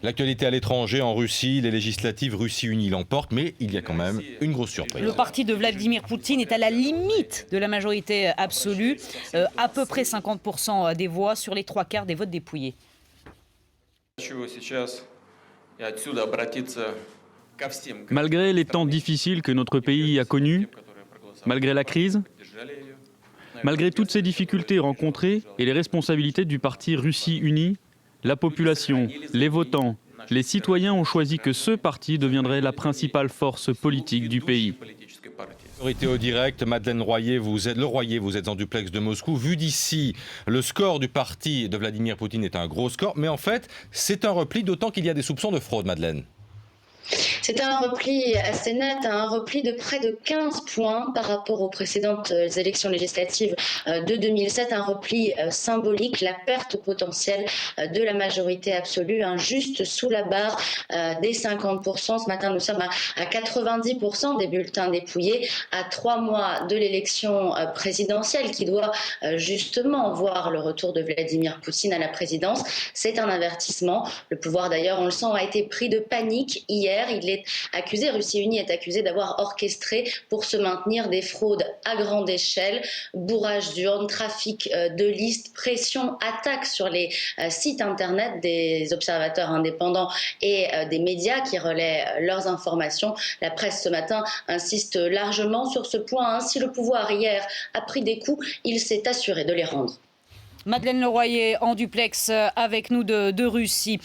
L'actualité à l'étranger, en Russie, les législatives Russie Unie l'emportent, mais il y a quand même une grosse surprise. Le parti de Vladimir Poutine est à la limite de la majorité absolue, à peu près 50% des voix sur les 3/4 des votes dépouillés. Malgré les temps difficiles que notre pays a connus, malgré la crise, malgré toutes ces difficultés rencontrées et les responsabilités du parti Russie Unie, la population, les votants, les citoyens ont choisi que ce parti deviendrait la principale force politique du pays. Autorité au direct, Madeleine Royer, vous êtes en duplex de Moscou. Vu d'ici, le score du parti de Vladimir Poutine est un gros score, mais en fait, c'est un repli, d'autant qu'il y a des soupçons de fraude, Madeleine. C'est un repli assez net, un repli de près de 15 points par rapport aux précédentes élections législatives de 2007, un repli symbolique, la perte potentielle de la majorité absolue, juste sous la barre des 50%. Ce matin, nous sommes à 90% des bulletins dépouillés, à 3 mois de l'élection présidentielle qui doit justement voir le retour de Vladimir Poutine à la présidence. C'est un avertissement. Le pouvoir, d'ailleurs, on le sent, a été pris de panique hier. Il est accusé, Russie Unie est accusé d'avoir orchestré pour se maintenir des fraudes à grande échelle, bourrage d'urnes, trafic de listes, pression, attaque sur les sites internet des observateurs indépendants et des médias qui relaient leurs informations. La presse ce matin insiste largement sur ce point. Si le pouvoir hier a pris des coups, il s'est assuré de les rendre. Madeleine Royer en duplex avec nous de Russie.